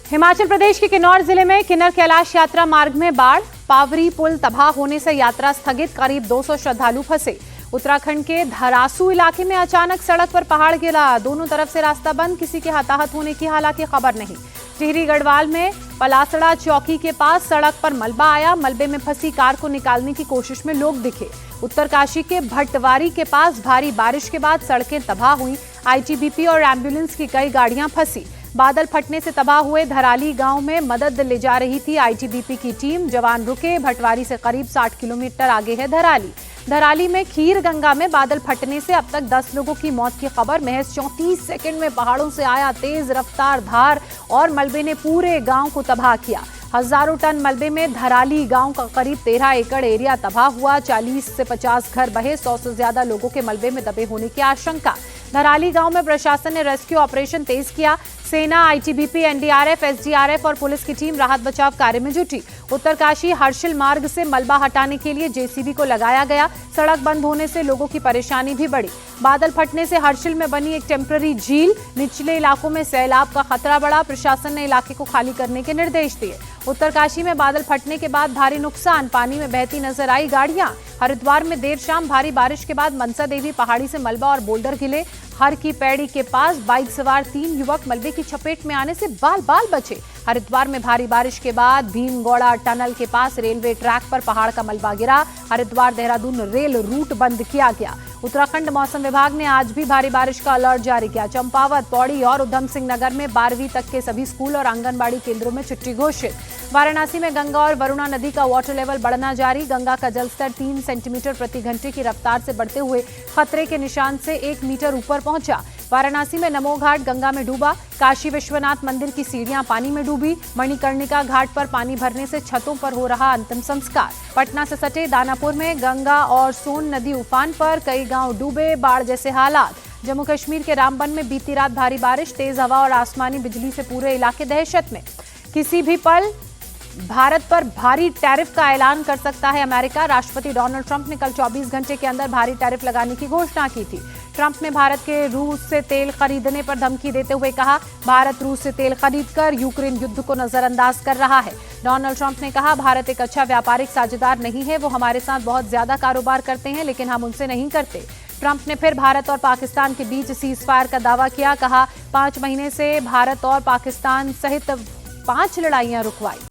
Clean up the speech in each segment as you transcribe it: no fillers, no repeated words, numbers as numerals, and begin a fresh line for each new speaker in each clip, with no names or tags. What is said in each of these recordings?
हिमाचल प्रदेश के किन्नौर जिले में किन्नर कैलाश यात्रा मार्ग में बाढ़, पावरी पुल तबाह होने से यात्रा स्थगित, करीब 200 श्रद्धालु फंसे। उत्तराखंड के धरासू इलाके में अचानक सड़क पर पहाड़ गिरा, दोनों तरफ से रास्ता बंद, किसी के हताहत होने की हालांकि खबर नहीं। टिहरी गढ़वाल में पलासड़ा चौकी के पास सड़क पर मलबा आया, मलबे में फंसी कार को निकालने की कोशिश में लोग दिखे। उत्तरकाशी के भट्टवारी के पास भारी बारिश के बाद सड़कें तबाह हुई, आईटीबीपी और एम्बुलेंस की कई गाड़ियां फंसी। बादल फटने से तबाह हुए धराली गांव में मदद ले जा रही थी आईटीबीपी की टीम, जवान रुके। भटवारी से करीब 60 किलोमीटर आगे है धराली में खीर गंगा में बादल फटने से अब तक 10 लोगों की मौत की खबर। महज 34 सेकंड में पहाड़ों से आया तेज रफ्तार धार और मलबे ने पूरे गांव को तबाह किया। हजारों टन मलबे में धराली गांव का करीब 13 एकड़ एरिया तबाह हुआ। 40 से 50 घर बहे, 100 से ज्यादा लोगों के मलबे में दबे होने की आशंका। धराली गांव में प्रशासन ने रेस्क्यू ऑपरेशन तेज किया। सेना, आईटीबीपी, एनडीआरएफ, एसडीआरएफ और पुलिस की टीम राहत बचाव कार्य में जुटी। उत्तरकाशी हर्षिल मार्ग से मलबा हटाने के लिए जेसीबी को लगाया गया। सड़क बंद होने से लोगों की परेशानी भी बढ़ी। बादल फटने से हर्षिल में बनी एक टेम्पररी झील, निचले इलाकों में सैलाब का खतरा बढ़ा। प्रशासन ने इलाके को खाली करने के निर्देश दिए। उत्तरकाशी में बादल फटने के बाद भारी नुकसान, पानी में बहती नजर आई गाड़ियां। हरिद्वार में देर शाम भारी बारिश के बाद मनसा देवी पहाड़ी से मलबा और बोल्डर गिले। हर की पैड़ी के पास बाइक सवार 3 युवक मलबे की चपेट में आने से बाल बाल बचे। हरिद्वार में भारी बारिश के बाद भीमगौड़ा टनल के पास रेलवे ट्रैक पर पहाड़ का मलबा गिरा। हरिद्वार देहरादून रेल रूट बंद किया गया। उत्तराखंड मौसम विभाग ने आज भी भारी बारिश का अलर्ट जारी किया। चंपावत, पौड़ी और उधम सिंह नगर में 12वीं तक के सभी स्कूल और आंगनबाड़ी केंद्रों में छुट्टी घोषित। वाराणसी में गंगा और वरुणा नदी का वाटर लेवल बढ़ना जारी। गंगा का जलस्तर 3 सेंटीमीटर प्रति घंटे की रफ्तार से बढ़ते हुए खतरे के निशान से 1 मीटर ऊपर पहुंचा। वाराणसी में नमो घाट गंगा में डूबा। काशी विश्वनाथ मंदिर की सीढ़ियां पानी में डूबी। मणिकर्णिका घाट पर पानी भरने से छतों पर हो रहा अंतिम संस्कार। पटना से सटे दानापुर में गंगा और सोन नदी उफान पर, कई गांव डूबे, बाढ़ जैसे हालात। जम्मू कश्मीर के रामबन में बीती रात भारी बारिश, तेज हवा और आसमानी बिजली से पूरे इलाके दहशत में। किसी भी पल भारत पर भारी टैरिफ का ऐलान कर सकता है अमेरिका। राष्ट्रपति डोनाल्ड ट्रंप ने कल 24 घंटे के अंदर भारी टैरिफ लगाने की घोषणा की थी। ट्रंप ने भारत के रूस से तेल खरीदने पर धमकी देते हुए कहा, भारत रूस से तेल खरीदकर यूक्रेन युद्ध को नजरअंदाज कर रहा है। डोनाल्ड ट्रंप ने कहा, भारत एक अच्छा व्यापारिक साझेदार नहीं है, वो हमारे साथ बहुत ज्यादा कारोबार करते हैं लेकिन हम उनसे नहीं करते। ट्रंप ने फिर भारत और पाकिस्तान के बीच सीज फायर का दावा किया। कहा, 5 महीने से भारत और पाकिस्तान सहित 5 लड़ाइयां रुकवाई।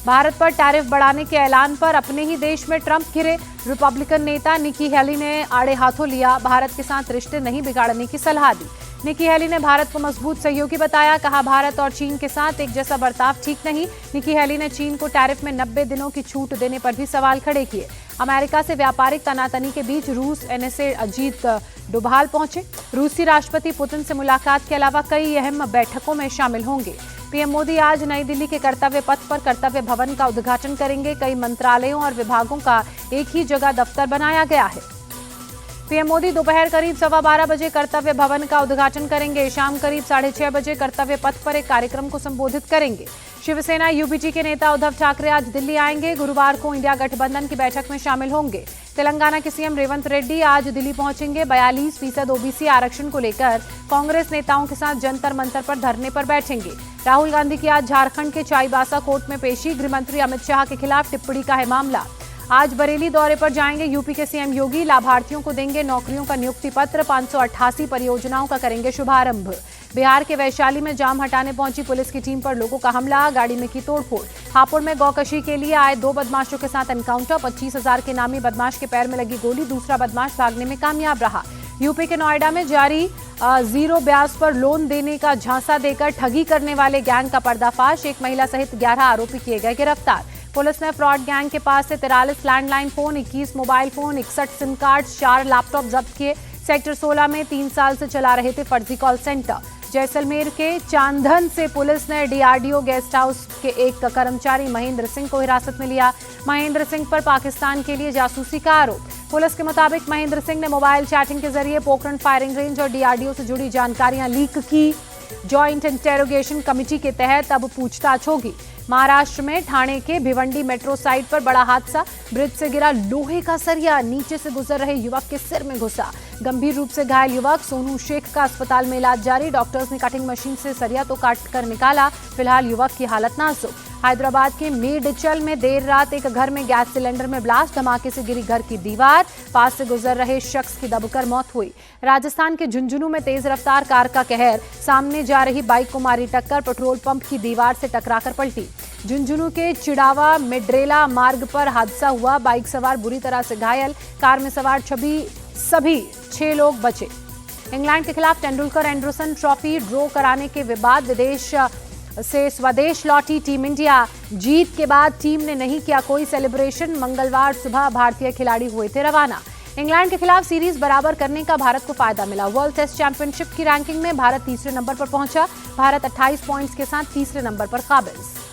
भारत पर टैरिफ बढ़ाने के ऐलान पर अपने ही देश में ट्रंप घिरे। रिपब्लिकन नेता निकी हेली ने आड़े हाथों लिया, भारत के साथ रिश्ते नहीं बिगाड़ने की सलाह दी। निकी हेली ने भारत को मजबूत सहयोगी बताया। कहा, भारत और चीन के साथ एक जैसा बर्ताव ठीक नहीं। निकी हेली ने चीन को टैरिफ में 90 दिनों की छूट देने पर भी सवाल खड़े किए। अमेरिका से व्यापारिक तनातनी के बीच रूस एनएसए अजीत डोभाल पहुंचे। रूसी राष्ट्रपति पुतिन से मुलाकात के अलावा कई अहम बैठकों में शामिल होंगे। पीएम मोदी आज नई दिल्ली के कर्तव्य पथ पर कर्तव्य भवन का उद्घाटन करेंगे। कई मंत्रालयों और विभागों का एक ही जगह दफ्तर बनाया गया है। पीएम मोदी दोपहर करीब 12:15 बजे कर्तव्य भवन का उद्घाटन करेंगे। शाम करीब 6:30 बजे कर्तव्य पथ पर एक कार्यक्रम को संबोधित करेंगे। शिवसेना यूबीटी के नेता उद्धव ठाकरे आज दिल्ली आएंगे। गुरुवार को इंडिया गठबंधन की बैठक में शामिल होंगे। तेलंगाना के सीएम रेवंत रेड्डी आज दिल्ली पहुंचेंगे। 42% ओबीसी आरक्षण को लेकर कांग्रेस नेताओं के साथ जंतर मंतर पर धरने पर बैठेंगे। राहुल गांधी की आज झारखंड के चाईबासा कोर्ट में पेशी। गृहमंत्री अमित शाह के खिलाफ टिप्पणी का है मामला। आज बरेली दौरे पर जाएंगे यूपी के सीएम योगी। लाभार्थियों को देंगे नौकरियों का नियुक्ति पत्र। 588 परियोजनाओं का करेंगे शुभारंभ। बिहार के वैशाली में जाम हटाने पहुंची पुलिस की टीम पर लोगों का हमला, गाड़ी में की तोड़फोड़। हापुड़ में गौकशी के लिए आए 2 बदमाशों के साथ एनकाउंटर। 25,000 के नामी बदमाश के पैर में लगी गोली, दूसरा बदमाश भागने में कामयाब रहा। यूपी के नोएडा में जारी 0 ब्याज पर लोन देने का झांसा देकर ठगी करने वाले गैंग का पर्दाफाश। एक महिला सहित 11 आरोपी किए गए गिरफ्तार। पुलिस ने फ्रॉड गैंग के पास से 43 landline phone, 21 mobile phone, 61 SIM card, 4 laptop जब्त किए। सेक्टर 16 में 3 साल से चला रहे थे फर्जी कॉल सेंटर। जैसलमेर के चांदन से पुलिस ने डीआरडीओ गेस्ट हाउस के एक कर्मचारी महेंद्र सिंह को हिरासत में लिया। महेंद्र सिंह पर पाकिस्तान के लिए जासूसी का आरोप। पुलिस के मुताबिक महेंद्र सिंह ने मोबाइल चैटिंग के जरिए पोखरण फायरिंग रेंज और डीआरडीओ से जुड़ी जानकारियां लीक की। जॉइंट इंटेरोगेशन कमेटी के तहत अब पूछताछ होगी। महाराष्ट्र में ठाणे के भिवंडी मेट्रो साइट पर बड़ा हादसा, ब्रिज से गिरा लोहे का सरिया, नीचे से गुजर रहे युवक के सिर में घुसा। गंभीर रूप से घायल युवक सोनू शेख का अस्पताल में इलाज जारी। डॉक्टर्स ने कटिंग मशीन से सरिया तो काट कर निकाला। फिलहाल युवक की हालत नाजुक। हैदराबाद के मेडचल में देर रात एक घर में गैस सिलेंडर में ब्लास्ट, धमाके से गिरी घर की दीवार, पास से गुजर रहे शख्स की दबकर मौत हुई। राजस्थान के झुंझुनू में तेज रफ्तार कार का कहर, सामने जा रही बाइक को मारी टक्कर, पेट्रोल पंप की दीवार से टकराकर पलटी। झुंझुनू के चिड़ावा मेड्रेला मार्ग पर हादसा हुआ, बाइक सवार बुरी तरह से घायल, कार में सवार सभी 6 लोग बचे। इंग्लैंड के खिलाफ तेंदुलकर एंडरसन ट्रॉफी ड्रॉ कराने के बाद विदेश से स्वदेश लौटी टीम इंडिया। जीत के बाद टीम ने नहीं किया कोई सेलिब्रेशन। मंगलवार सुबह भारतीय खिलाड़ी हुए थे रवाना। इंग्लैंड के खिलाफ सीरीज बराबर करने का भारत को फायदा मिला। वर्ल्ड टेस्ट चैंपियनशिप की रैंकिंग में भारत तीसरे नंबर पर पहुंचा। भारत 28 पॉइंट्स के साथ तीसरे नंबर पर काबिज।